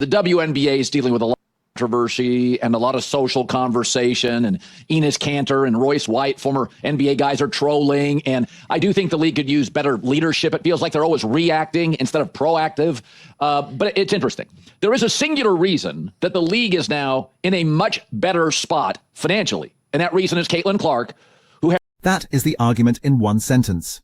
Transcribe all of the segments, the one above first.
The WNBA is dealing with a lot of controversy and a lot of social conversation, and Enes Kanter and Royce White, former NBA guys, are trolling. And I do think the league could use better leadership. It feels like they're always reacting instead of proactive. But it's interesting. There is a singular reason that the league is now in a much better spot financially. And that reason is Caitlin Clark, who has... That is the argument in one sentence.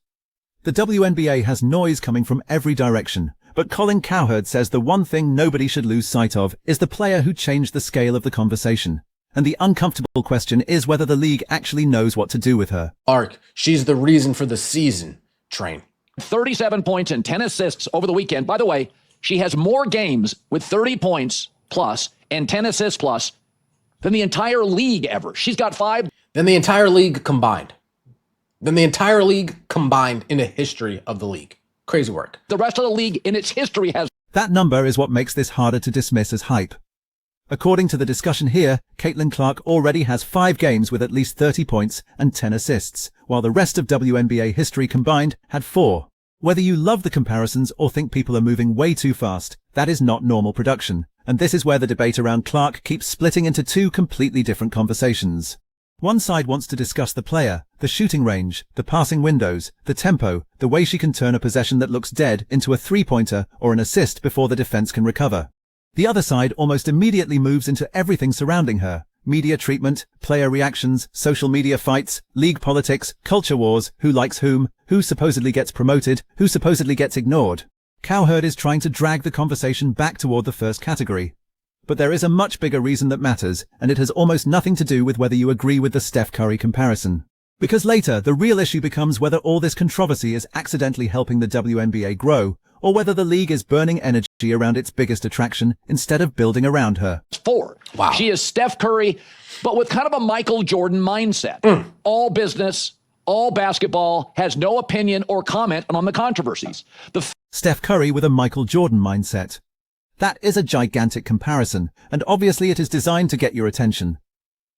The WNBA has noise coming from every direction. But Colin Cowherd says the one thing nobody should lose sight of is the player who changed the scale of the conversation. And the uncomfortable question is whether the league actually knows what to do with her. She's the reason for the season train. 37 points and 10 assists over the weekend. By the way, she has more games with 30 points plus and 10 assists plus than the entire league ever. She's got 5. Than the entire league combined. Than the entire league combined in the history of the league. Crazy work. The rest of the league in its history has... That number is what makes this harder to dismiss as hype. According to the discussion here, Caitlin Clark already has 5 games with at least 30 points and 10 assists, while the rest of WNBA history combined had 4. Whether you love the comparisons or think people are moving way too fast, that is not normal production, and this is where the debate around Clark keeps splitting into 2 completely different conversations. One side wants to discuss the player, the shooting range, the passing windows, the tempo, the way she can turn a possession that looks dead into a three-pointer or an assist before the defense can recover. The other side almost immediately moves into everything surrounding her: media treatment, player reactions, social media fights, league politics, culture wars, who likes whom, who supposedly gets promoted, who supposedly gets ignored. Cowherd is trying to drag the conversation back toward the first category. But there is a much bigger reason that matters, and it has almost nothing to do with whether you agree with the Steph Curry comparison. Because later, the real issue becomes whether all this controversy is accidentally helping the WNBA grow, or whether the league is burning energy around its biggest attraction instead of building around her. 4. Wow. She is Steph Curry, but with kind of a Michael Jordan mindset. All business, all basketball, has no opinion or comment on the controversies. Steph Curry with a Michael Jordan mindset. That is a gigantic comparison, and obviously it is designed to get your attention.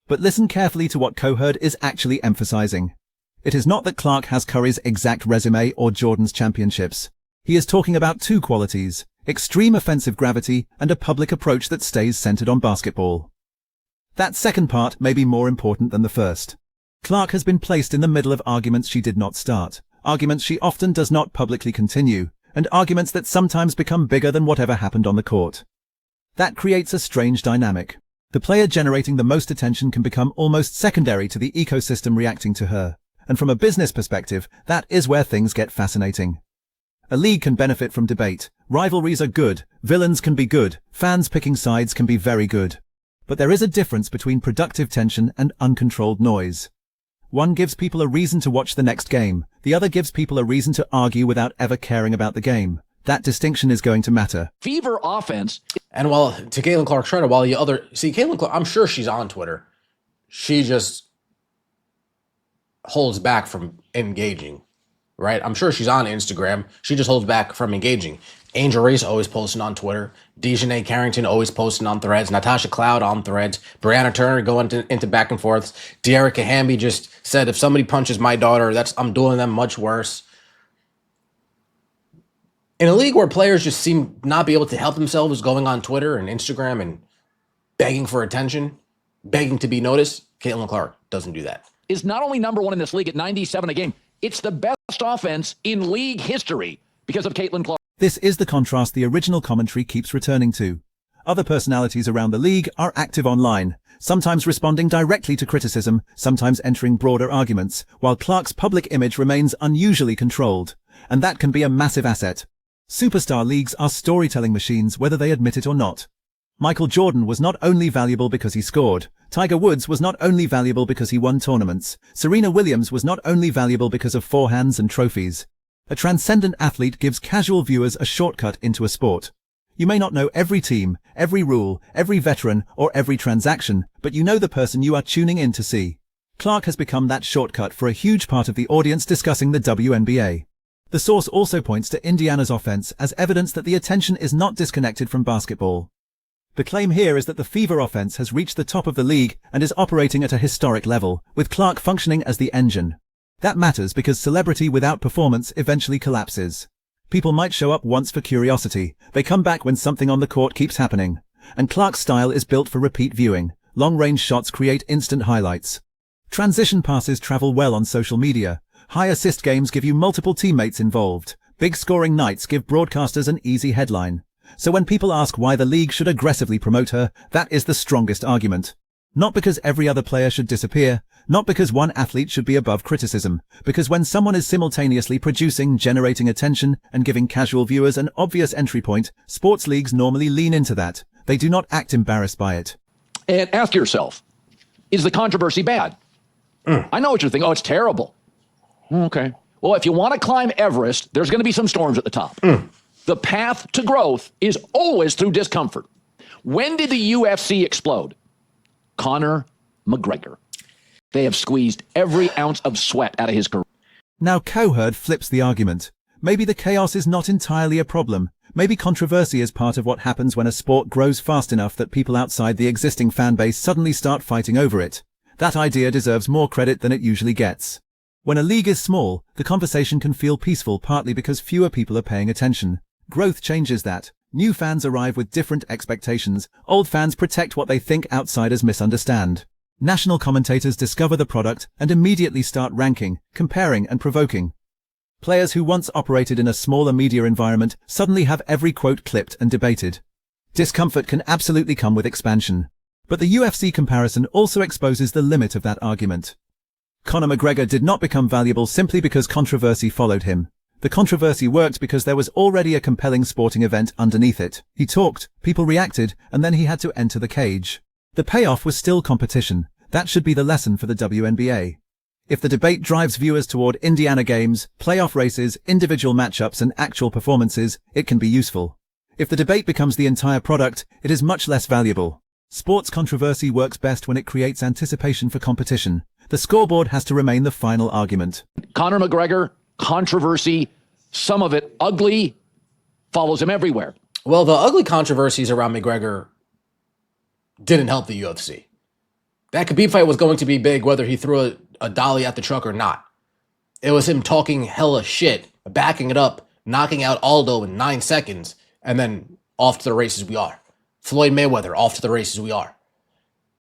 But listen carefully to what Cowherd is actually emphasizing. It is not that Clark has Curry's exact resume or Jordan's championships. He is talking about 2 qualities: extreme offensive gravity and a public approach that stays centered on basketball. That second part may be more important than the first. Clark has been placed in the middle of arguments she did not start, arguments she often does not publicly continue, and arguments that sometimes become bigger than whatever happened on the court. That creates a strange dynamic. The player generating the most attention can become almost secondary to the ecosystem reacting to her, and from a business perspective, that is where things get fascinating. A league can benefit from debate. Rivalries are good, villains can be good, fans picking sides can be very good. But there is a difference between productive tension and uncontrolled noise. One gives people a reason to watch the next game. The other gives people a reason to argue without ever caring about the game. That distinction is going to matter. Fever offense. And to Caitlin Clark's credit, Caitlin Clark, I'm sure she's on Twitter. She just holds back from engaging, right? I'm sure she's on Instagram. She just holds back from engaging. Angel Reese always posting on Twitter. Dejanay Carrington always posting on Threads. Natasha Cloud on Threads. Brianna Turner going into back and forths. De'Erica Hamby just said, if somebody punches my daughter, I'm doing them much worse. In a league where players just seem not be able to help themselves going on Twitter and Instagram and begging for attention, begging to be noticed, Caitlin Clark doesn't do that. Is not only number 1 in this league at 97 a game, it's the best offense in league history because of Caitlin Clark. This is the contrast the original commentary keeps returning to. Other personalities around the league are active online, sometimes responding directly to criticism, sometimes entering broader arguments, while Clark's public image remains unusually controlled. And that can be a massive asset. Superstar leagues are storytelling machines, whether they admit it or not. Michael Jordan was not only valuable because he scored. Tiger Woods was not only valuable because he won tournaments. Serena Williams was not only valuable because of forehands and trophies. A transcendent athlete gives casual viewers a shortcut into a sport. You may not know every team, every rule, every veteran, or every transaction, but you know the person you are tuning in to see. Clark has become that shortcut for a huge part of the audience discussing the WNBA. The source also points to Indiana's offense as evidence that the attention is not disconnected from basketball. The claim here is that the Fever offense has reached the top of the league and is operating at a historic level, with Clark functioning as the engine. That matters because celebrity without performance eventually collapses. People might show up once for curiosity. They come back when something on the court keeps happening. And Clark's style is built for repeat viewing. Long-range shots create instant highlights. Transition passes travel well on social media. High-assist games give you multiple teammates involved. Big scoring nights give broadcasters an easy headline. So when people ask why the league should aggressively promote her, that is the strongest argument. Not because every other player should disappear, not because one athlete should be above criticism, because when someone is simultaneously producing, generating attention, and giving casual viewers an obvious entry point, sports leagues normally lean into that. They do not act embarrassed by it. And ask yourself, is the controversy bad? I know what you're thinking. Oh, it's terrible. Okay. Well, if you want to climb Everest, there's going to be some storms at the top. The path to growth is always through discomfort. When did the UFC explode? Conor McGregor. They have squeezed every ounce of sweat out of his career. Now Cowherd flips the argument. Maybe the chaos is not entirely a problem. Maybe controversy is part of what happens when a sport grows fast enough that people outside the existing fan base suddenly start fighting over it. That idea deserves more credit than it usually gets. When a league is small, the conversation can feel peaceful partly because fewer people are paying attention. Growth changes that. New fans arrive with different expectations. Old fans protect what they think outsiders misunderstand. National commentators discover the product and immediately start ranking, comparing and provoking. Players who once operated in a smaller media environment suddenly have every quote clipped and debated. Discomfort can absolutely come with expansion. But the UFC comparison also exposes the limit of that argument. Conor McGregor did not become valuable simply because controversy followed him. The controversy worked because there was already a compelling sporting event underneath it. He talked, people reacted, and then he had to enter the cage. The payoff was still competition. That should be the lesson for the WNBA. If the debate drives viewers toward Indiana games, playoff races, individual matchups, and actual performances, it can be useful. If the debate becomes the entire product, it is much less valuable. Sports controversy works best when it creates anticipation for competition. The scoreboard has to remain the final argument. Conor McGregor, controversy, some of it ugly, follows him everywhere. Well, the ugly controversies around McGregor didn't help the UFC. That Khabib fight was going to be big whether he threw a dolly at the truck or not. It was him talking hella shit, backing it up, knocking out Aldo in 9 seconds, and then off to the races we are. Floyd Mayweather, off to the races we are.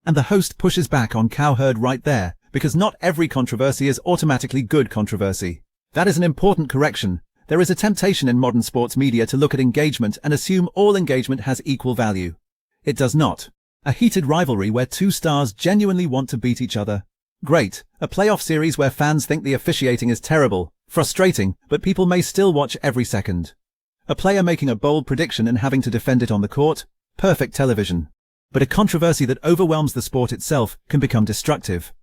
And the host pushes back on Cowherd right there, because not every controversy is automatically good controversy. That is an important correction. There is a temptation in modern sports media to look at engagement and assume all engagement has equal value. It does not. A heated rivalry where two stars genuinely want to beat each other. Great. A playoff series where fans think the officiating is terrible, frustrating, but people may still watch every second. A player making a bold prediction and having to defend it on the court. Perfect television. But a controversy that overwhelms the sport itself can become destructive.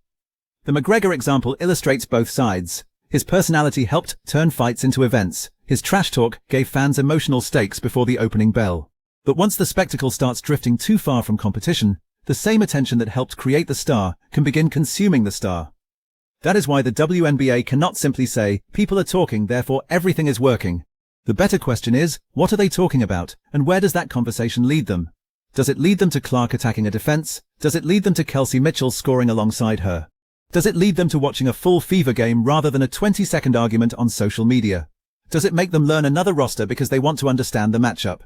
The McGregor example illustrates both sides. His personality helped turn fights into events. His trash talk gave fans emotional stakes before the opening bell. But once the spectacle starts drifting too far from competition, the same attention that helped create the star can begin consuming the star. That is why the WNBA cannot simply say, people are talking, therefore everything is working. The better question is, what are they talking about, and where does that conversation lead them? Does it lead them to Clark attacking a defense? Does it lead them to Kelsey Mitchell scoring alongside her? Does it lead them to watching a full Fever game rather than a 20-second argument on social media? Does it make them learn another roster because they want to understand the matchup?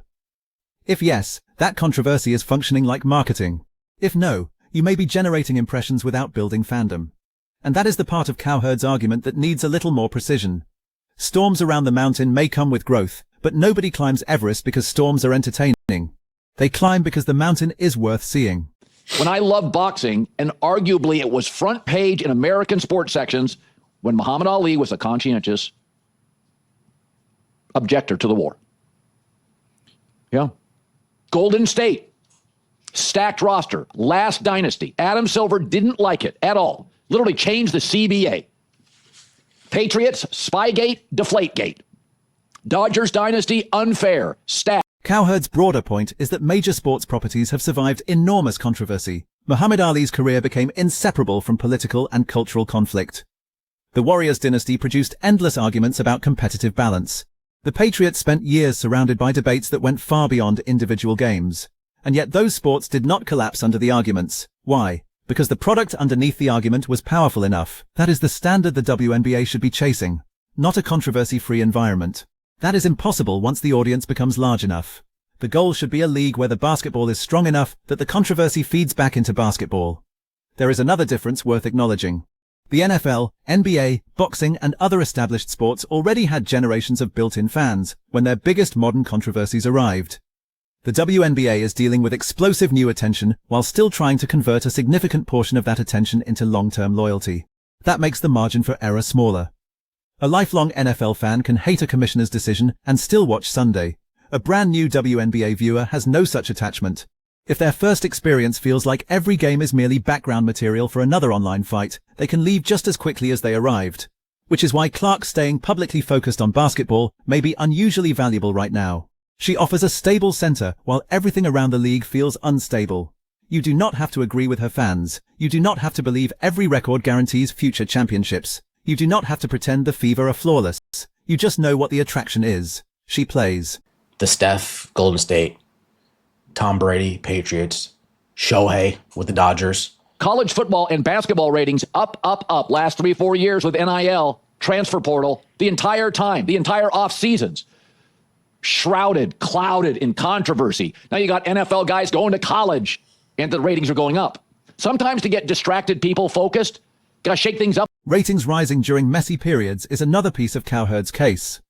If yes, that controversy is functioning like marketing. If no, you may be generating impressions without building fandom. And that is the part of Cowherd's argument that needs a little more precision. Storms around the mountain may come with growth, but nobody climbs Everest because storms are entertaining. They climb because the mountain is worth seeing. When I loved boxing, and arguably it was front page in American sports sections, when Muhammad Ali was a conscientious objector to the war. Yeah. Golden State, stacked roster, last dynasty. Adam Silver didn't like it at all. Literally changed the CBA. Patriots, Spygate, Deflategate. Dodgers dynasty, unfair, stacked. Cowherd's broader point is that major sports properties have survived enormous controversy. Muhammad Ali's career became inseparable from political and cultural conflict. The Warriors dynasty produced endless arguments about competitive balance. The Patriots spent years surrounded by debates that went far beyond individual games. And yet those sports did not collapse under the arguments. Why? Because the product underneath the argument was powerful enough. That is the standard the WNBA should be chasing, not a controversy-free environment. That is impossible once the audience becomes large enough. The goal should be a league where the basketball is strong enough that the controversy feeds back into basketball. There is another difference worth acknowledging. The NFL, NBA, boxing, and other established sports already had generations of built-in fans when their biggest modern controversies arrived. The WNBA is dealing with explosive new attention while still trying to convert a significant portion of that attention into long-term loyalty. That makes the margin for error smaller. A lifelong NFL fan can hate a commissioner's decision and still watch Sunday. A brand new WNBA viewer has no such attachment. If their first experience feels like every game is merely background material for another online fight, they can leave just as quickly as they arrived. Which is why Clark staying publicly focused on basketball may be unusually valuable right now. She offers a stable center while everything around the league feels unstable. You do not have to agree with her fans. You do not have to believe every record guarantees future championships. You do not have to pretend the Fever are flawless. You just know what the attraction is. She plays. The Steph, Golden State, Tom Brady, Patriots, Shohei with the Dodgers. College football and basketball ratings up, up, up. Last 3-4 years with NIL, transfer portal, the entire time, the entire off seasons. Shrouded, clouded in controversy. Now you got NFL guys going to college and the ratings are going up. Sometimes to get distracted people focused, gotta shake things up. Ratings rising during messy periods is another piece of Cowherd's case.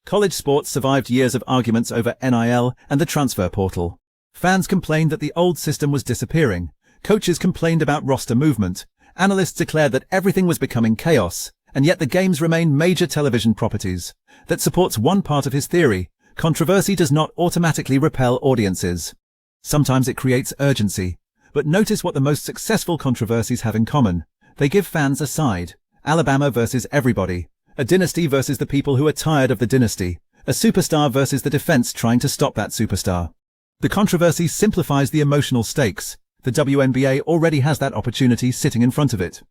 College sports survived years of arguments over NIL and the transfer portal. Fans complained that the old system was disappearing. Coaches complained about roster movement. Analysts declared that everything was becoming chaos, and yet the games remain major television properties. That supports one part of his theory. Controversy does not automatically repel audiences. Sometimes it creates urgency. But notice what the most successful controversies have in common. They give fans a side. Alabama versus everybody. A dynasty versus the people who are tired of the dynasty. A superstar versus the defense trying to stop that superstar. The controversy simplifies the emotional stakes. The WNBA already has that opportunity sitting in front of it.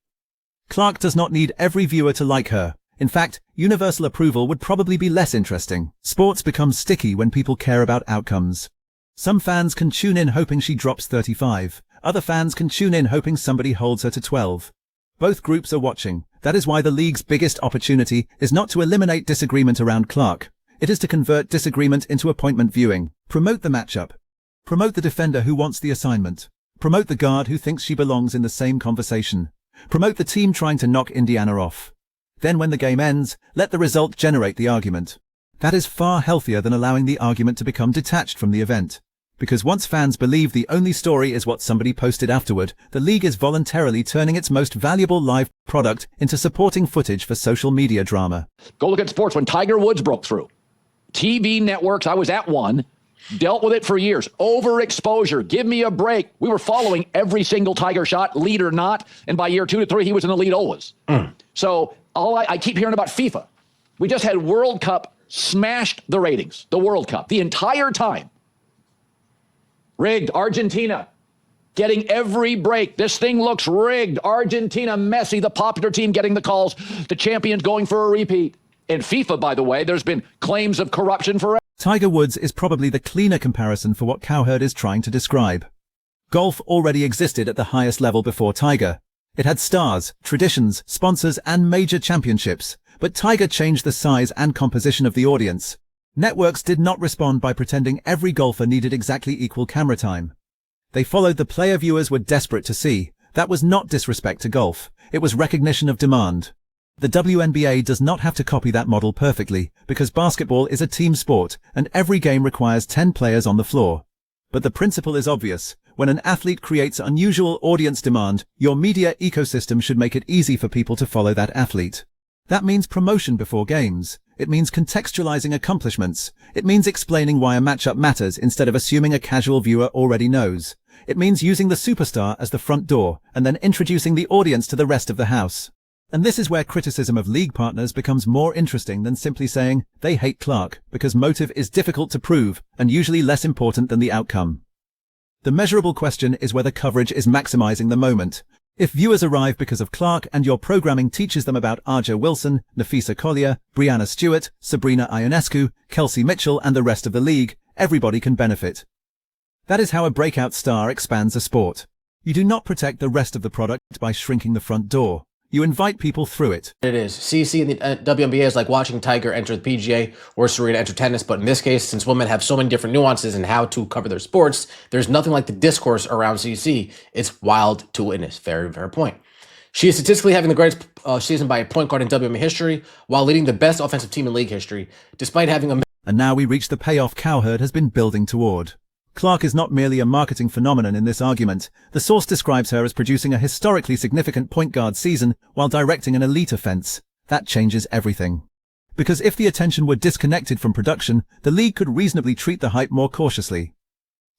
Clark does not need every viewer to like her. In fact, universal approval would probably be less interesting. Sports becomes sticky when people care about outcomes. Some fans can tune in hoping she drops 35. Other fans can tune in hoping somebody holds her to 12. Both groups are watching. That is why the league's biggest opportunity is not to eliminate disagreement around Clark. It is to convert disagreement into appointment viewing. Promote the matchup. Promote the defender who wants the assignment. Promote the guard who thinks she belongs in the same conversation. Promote the team trying to knock Indiana off. Then when the game ends, let the result generate the argument. That is far healthier than allowing the argument to become detached from the event. Because once fans believe the only story is what somebody posted afterward, the league is voluntarily turning its most valuable live product into supporting footage for social media drama. Go look at sports when Tiger Woods broke through. TV networks, I was at one, dealt with it for years. Overexposure, give me a break. We were following every single Tiger shot, lead or not, and by year 2 to 3, he was in the lead always. So I keep hearing about FIFA. We just had World Cup, smashed the ratings, the World Cup, the entire time. Rigged. Argentina getting every break. This thing looks rigged. Argentina, Messi, the popular team getting the calls. The champions going for a repeat. In FIFA, by the way, there's been claims of corruption forever. Tiger Woods is probably the cleaner comparison for what Cowherd is trying to describe. Golf already existed at the highest level before Tiger. It had stars, traditions, sponsors, and major championships. But Tiger changed the size and composition of the audience. Networks did not respond by pretending every golfer needed exactly equal camera time. They followed the player viewers were desperate to see. That was not disrespect to golf. It was recognition of demand. The WNBA does not have to copy that model perfectly, because basketball is a team sport, and every game requires 10 players on the floor. But the principle is obvious. When an athlete creates unusual audience demand, your media ecosystem should make it easy for people to follow that athlete. That means promotion before games. It means contextualizing accomplishments. It means explaining why a matchup matters instead of assuming a casual viewer already knows. It means using the superstar as the front door and then introducing the audience to the rest of the house. And this is where criticism of league partners becomes more interesting than simply saying they hate Clark, because motive is difficult to prove and usually less important than the outcome. The measurable question is whether coverage is maximizing the moment. If viewers arrive because of Clark and your programming teaches them about Arja Wilson, Nafisa Collier, Brianna Stewart, Sabrina Ionescu, Kelsey Mitchell and the rest of the league, everybody can benefit. That is how a breakout star expands a sport. You do not protect the rest of the product by shrinking the front door. You invite people through it. It is. CC in the WNBA is like watching Tiger enter the PGA or Serena enter tennis, but in this case, since women have so many different nuances in how to cover their sports, there's nothing like the discourse around CC. It's wild to witness. Very, very point. She is statistically having the greatest season by a point guard in WNBA history, while leading the best offensive team in league history, despite having a... And now we reach the payoff Cowherd has been building toward. Clark is not merely a marketing phenomenon in this argument. The source describes her as producing a historically significant point guard season while directing an elite offense. That changes everything. Because if the attention were disconnected from production, the league could reasonably treat the hype more cautiously.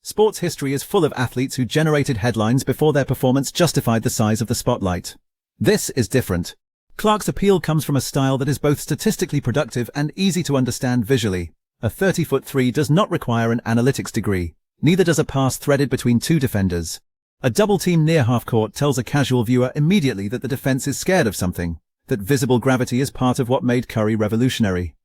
Sports history is full of athletes who generated headlines before their performance justified the size of the spotlight. This is different. Clark's appeal comes from a style that is both statistically productive and easy to understand visually. A 30-foot three does not require an analytics degree. Neither does a pass threaded between two defenders. A double team near half-court tells a casual viewer immediately that the defense is scared of something, that visible gravity is part of what made Curry revolutionary.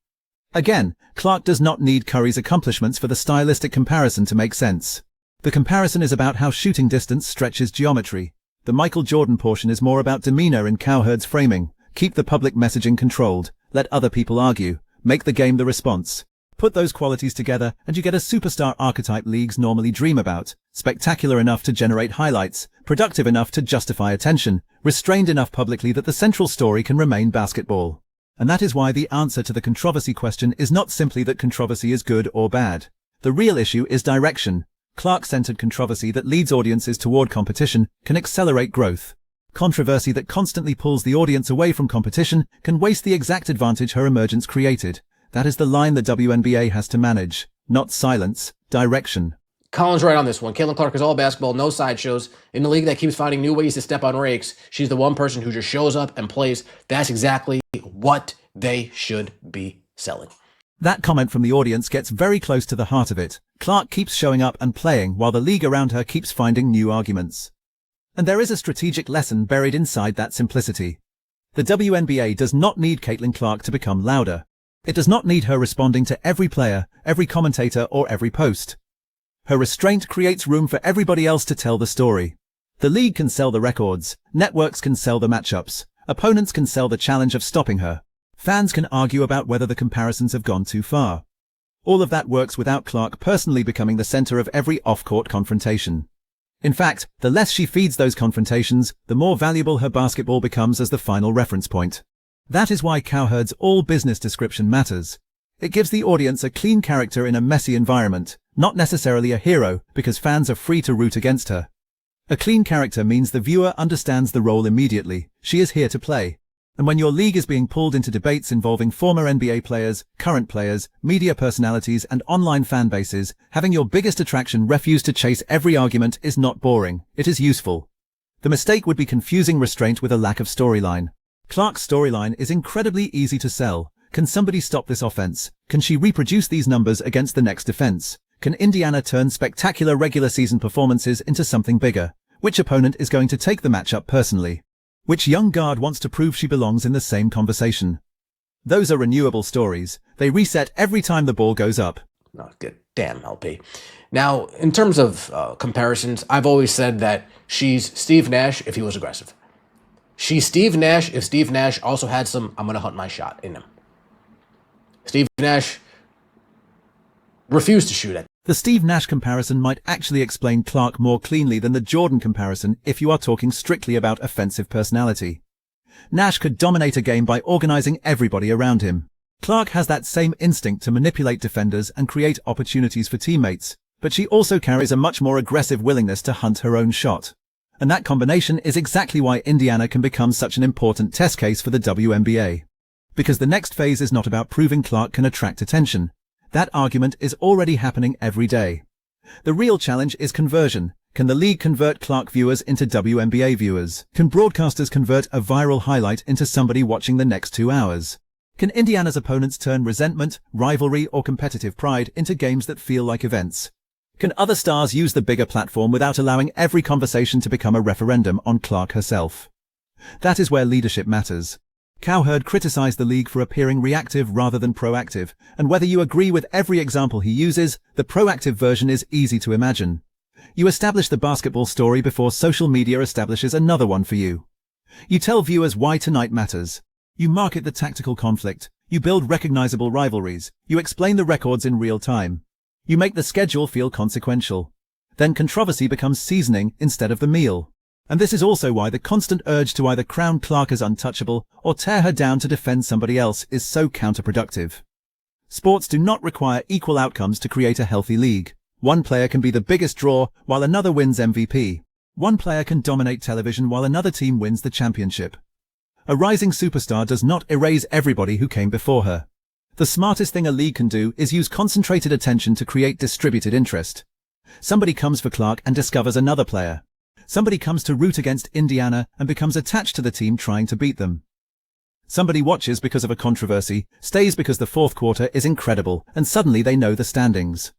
Again, Clark does not need Curry's accomplishments for the stylistic comparison to make sense. The comparison is about how shooting distance stretches geometry. The Michael Jordan portion is more about demeanor in Cowherd's framing. Keep the public messaging controlled. Let other people argue. Make the game the response. Put those qualities together and you get a superstar archetype leagues normally dream about. Spectacular enough to generate highlights, productive enough to justify attention, restrained enough publicly that the central story can remain basketball. And that is why the answer to the controversy question is not simply that controversy is good or bad. The real issue is direction. Clark-centered controversy that leads audiences toward competition can accelerate growth. Controversy that constantly pulls the audience away from competition can waste the exact advantage her emergence created. That is the line the WNBA has to manage. Not silence, direction. Colin's right on this one. Caitlin Clark is all basketball, no sideshows. In the league that keeps finding new ways to step on rakes, she's the one person who just shows up and plays. That's exactly what they should be selling. That comment from the audience gets very close to the heart of it. Clark keeps showing up and playing while the league around her keeps finding new arguments. And there is a strategic lesson buried inside that simplicity. The WNBA does not need Caitlin Clark to become louder. It does not need her responding to every player, every commentator, or every post. Her restraint creates room for everybody else to tell the story. The league can sell the records, networks can sell the matchups, opponents can sell the challenge of stopping her. Fans can argue about whether the comparisons have gone too far. All of that works without Clark personally becoming the center of every off-court confrontation. In fact, the less she feeds those confrontations, the more valuable her basketball becomes as the final reference point. That is why Cowherd's all-business description matters. It gives the audience a clean character in a messy environment, not necessarily a hero, because fans are free to root against her. A clean character means the viewer understands the role immediately. She is here to play. And when your league is being pulled into debates involving former NBA players, current players, media personalities, and online fan bases, having your biggest attraction refuse to chase every argument is not boring. It is useful. The mistake would be confusing restraint with a lack of storyline. Clark's storyline is incredibly easy to sell. Can somebody stop this offense? Can she reproduce these numbers against the next defense? Can Indiana turn spectacular regular season performances into something bigger? Which opponent is going to take the matchup personally? Which young guard wants to prove she belongs in the same conversation? Those are renewable stories. They reset every time the ball goes up. Oh, good. Damn, LP. Now, in terms of comparisons, I've always said that she's Steve Nash if he was aggressive. She's Steve Nash if Steve Nash also had some I'm going to hunt my shot in him. Steve Nash refused to shoot at. The Steve Nash comparison might actually explain Clark more cleanly than the Jordan comparison if you are talking strictly about offensive personality. Nash could dominate a game by organizing everybody around him. Clark has that same instinct to manipulate defenders and create opportunities for teammates, but she also carries a much more aggressive willingness to hunt her own shot. And that combination is exactly why Indiana can become such an important test case for the WNBA. Because the next phase is not about proving Clark can attract attention. That argument is already happening every day. The real challenge is conversion. Can the league convert Clark viewers into WNBA viewers? Can broadcasters convert a viral highlight into somebody watching the next 2 hours? Can Indiana's opponents turn resentment, rivalry, or competitive pride into games that feel like events? Can other stars use the bigger platform without allowing every conversation to become a referendum on Clark herself? That is where leadership matters. Cowherd criticized the league for appearing reactive rather than proactive, and whether you agree with every example he uses, the proactive version is easy to imagine. You establish the basketball story before social media establishes another one for you. You tell viewers why tonight matters. You market the tactical conflict. You build recognizable rivalries. You explain the records in real time. You make the schedule feel consequential. Then controversy becomes seasoning instead of the meal. And this is also why the constant urge to either crown Clark as untouchable or tear her down to defend somebody else is so counterproductive. Sports do not require equal outcomes to create a healthy league. One player can be the biggest draw while another wins MVP. One player can dominate television while another team wins the championship. A rising superstar does not erase everybody who came before her. The smartest thing a league can do is use concentrated attention to create distributed interest. Somebody comes for Clark and discovers another player. Somebody comes to root against Indiana and becomes attached to the team trying to beat them. Somebody watches because of a controversy, stays because the fourth quarter is incredible, and suddenly they know the standings.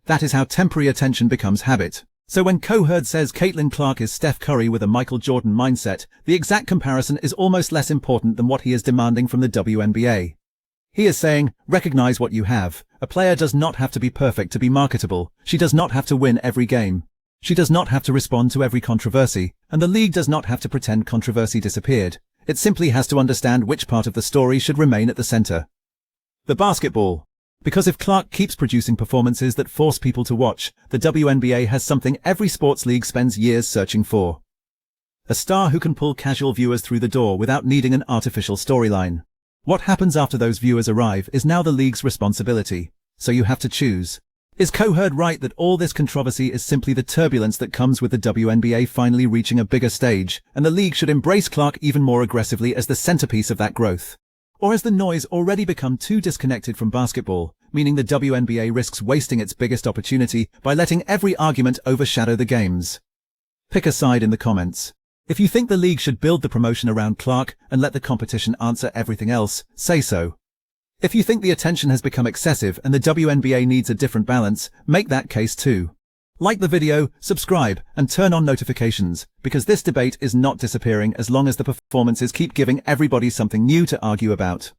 That is how temporary attention becomes habit. So when Cowherd says Caitlin Clark is Steph Curry with a Michael Jordan mindset, the exact comparison is almost less important than what he is demanding from the WNBA. He is saying, recognize what you have. A player does not have to be perfect to be marketable. She does not have to win every game. She does not have to respond to every controversy, and the league does not have to pretend controversy disappeared. It simply has to understand which part of the story should remain at the center. The basketball. Because if Clark keeps producing performances that force people to watch, the WNBA has something every sports league spends years searching for. A star who can pull casual viewers through the door without needing an artificial storyline. What happens after those viewers arrive is now the league's responsibility, so you have to choose. Is Cowherd right that all this controversy is simply the turbulence that comes with the WNBA finally reaching a bigger stage, and the league should embrace Clark even more aggressively as the centerpiece of that growth? Or has the noise already become too disconnected from basketball, meaning the WNBA risks wasting its biggest opportunity by letting every argument overshadow the games? Pick a side in the comments. If you think the league should build the promotion around Clark and let the competition answer everything else, say so. If you think the attention has become excessive and the WNBA needs a different balance, make that case too. Like the video, subscribe, and turn on notifications, because this debate is not disappearing as long as the performances keep giving everybody something new to argue about.